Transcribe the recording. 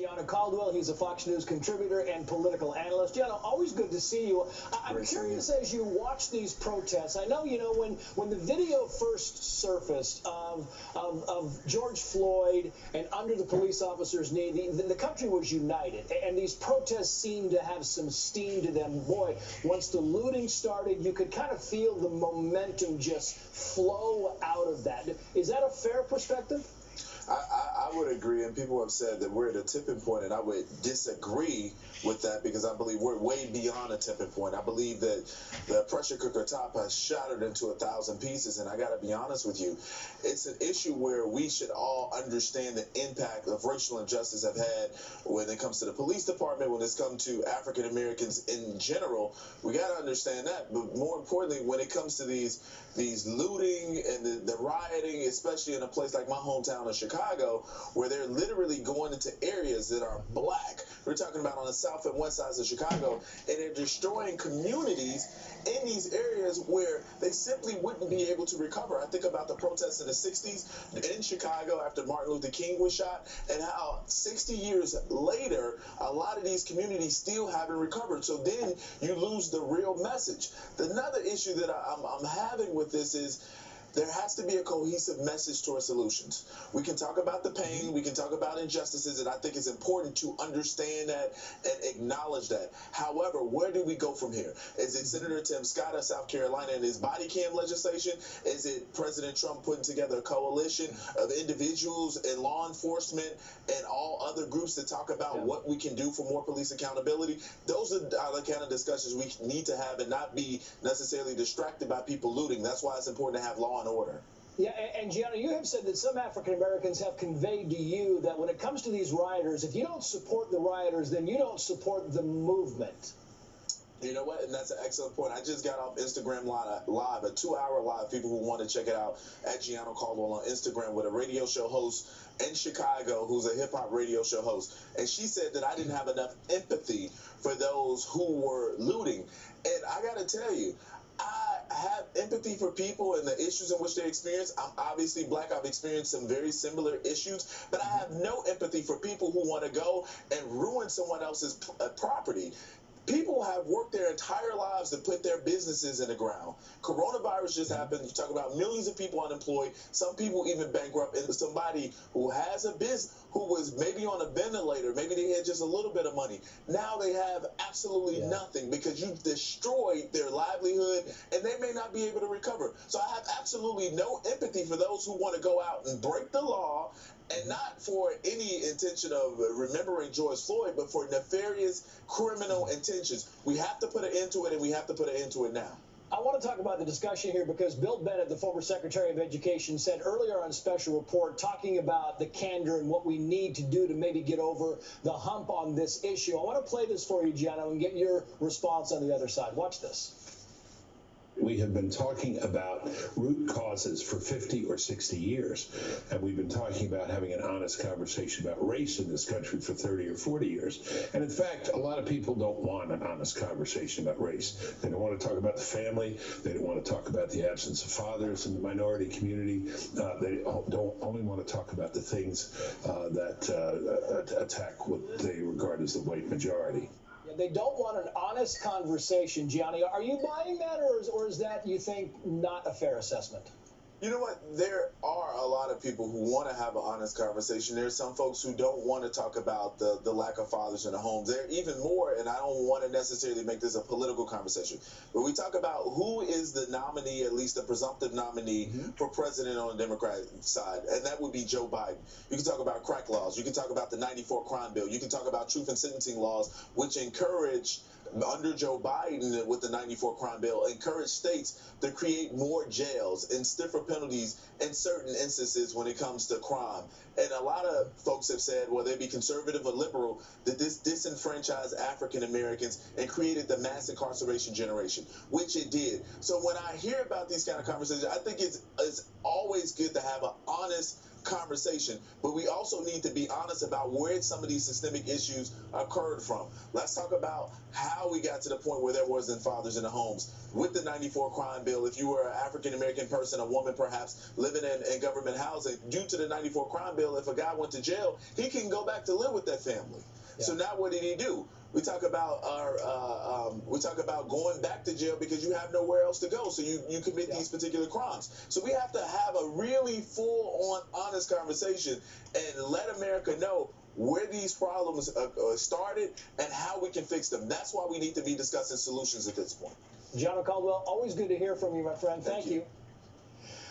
Gianno Caldwell, he's a Fox News contributor and political analyst. Gianno, always good to see you. I'm curious, as you watch these protests, I know, when the video first surfaced of George Floyd and under the police officer's knee, the country was united, and these protests seemed to have some steam to them. Boy, once the looting started, you could kind of feel the momentum just flow out of that. Is that a fair perspective? I would agree, and people have said that we're at a tipping point, and I would disagree with that because I believe we're way beyond a tipping point. I believe that the pressure cooker top has shattered into 1,000 pieces, and I got to be honest with you, it's an issue where we should all understand the impact of racial injustice have had when it comes to the police department, when it's come to African Americans in general. We got to understand that, but more importantly, when it comes to these looting and the rioting, especially in a place like my hometown of Chicago, where they're literally going into areas that are black. We're talking about on the south and west sides of Chicago, and they're destroying communities in these areas where they simply wouldn't be able to recover. I think about the protests in the 60s in Chicago after Martin Luther King was shot, and how 60 years later, a lot of these communities still haven't recovered. So then you lose the real message. Another issue that I'm having with this is there has to be a cohesive message towards solutions. We can talk about the pain, we can talk about injustices, and I think it's important to understand that and acknowledge that. However, where do we go from here? Is it Senator Tim Scott of South Carolina and his body cam legislation? Is it President Trump putting together a coalition of individuals and law enforcement and all other groups to talk about what we can do for more police accountability? Those are the kind of discussions we need to have and not be necessarily distracted by people looting. That's why it's important to have law and order. Yeah, and Gianno, you have said that some African Americans have conveyed to you that when it comes to these rioters, if you don't support the rioters, then you don't support the movement. You know what? And that's an excellent point. I just got off Instagram live, a 2-hour live. People who want to check it out at Gianno Caldwell on Instagram with a radio show host in Chicago who's a hip-hop radio show host. And she said that I didn't have enough empathy for those who were looting. And I got to tell you, I have empathy for people and the issues in which they experience. I'm obviously black. I've experienced some very similar issues, but I have no empathy for people who want to go and ruin someone else's property. People have worked their entire lives to put their businesses in the ground. Coronavirus just happened. You talk about millions of people unemployed, some people even bankrupt, and somebody who has a business, who was maybe on a ventilator, maybe they had just a little bit of money. Now they have absolutely nothing because you've destroyed their livelihood, and they may not be able to recover. So I have absolutely no empathy for those who want to go out and break the law, and not for any intention of remembering George Floyd, but for nefarious criminal intentions. We have to put an end to it, and we have to put an end to it now. I want to talk about the discussion here because Bill Bennett, the former Secretary of Education, said earlier on Special Report, talking about the candor and what we need to do to maybe get over the hump on this issue. I want to play this for you, Gianno, and get your response on the other side. Watch this. We have been talking about root causes for 50 or 60 years, and we've been talking about having an honest conversation about race in this country for 30 or 40 years. And in fact, a lot of people don't want an honest conversation about race. They don't want to talk about the family. They don't want to talk about the absence of fathers in the minority community. They don't only want to talk about the things that attack what they regard as the white majority. They don't want an honest conversation, Gianni. Are you buying that, or is that, you think, not a fair assessment? You know what? There are a lot of people who want to have an honest conversation. There's some folks who don't want to talk about the lack of fathers in the homes. There are even more, and I don't want to necessarily make this a political conversation, but we talk about who is the nominee, at least the presumptive nominee for president on the Democratic side, and that would be Joe Biden. You can talk about crack laws. You can talk about the 94 crime bill. You can talk about truth in sentencing laws, which encourage, under Joe Biden with the 94 crime bill, encourage states to create more jails and stiffer penalties in certain instances when it comes to crime. And a lot of folks have said, well, they be conservative or liberal, that this disenfranchised African Americans and created the mass incarceration generation, which it did. So when I hear about these kind of conversations, I think it's always good to have an honest conversation, but we also need to be honest about where some of these systemic issues occurred from. Let's talk about how we got to the point where there wasn't fathers in the homes. With the 94 crime bill, if you were an African-American person, a woman perhaps, living in government housing, due to the 94 crime bill, if a guy went to jail, he can go back to live with that family. Yeah. So now what did he do? We talk about going back to jail because you have nowhere else to go, so you commit these particular crimes. So we have to have a really full-on, honest conversation and let America know where these problems started and how we can fix them. That's why we need to be discussing solutions at this point. Gianno Caldwell, always good to hear from you, my friend. Thank you.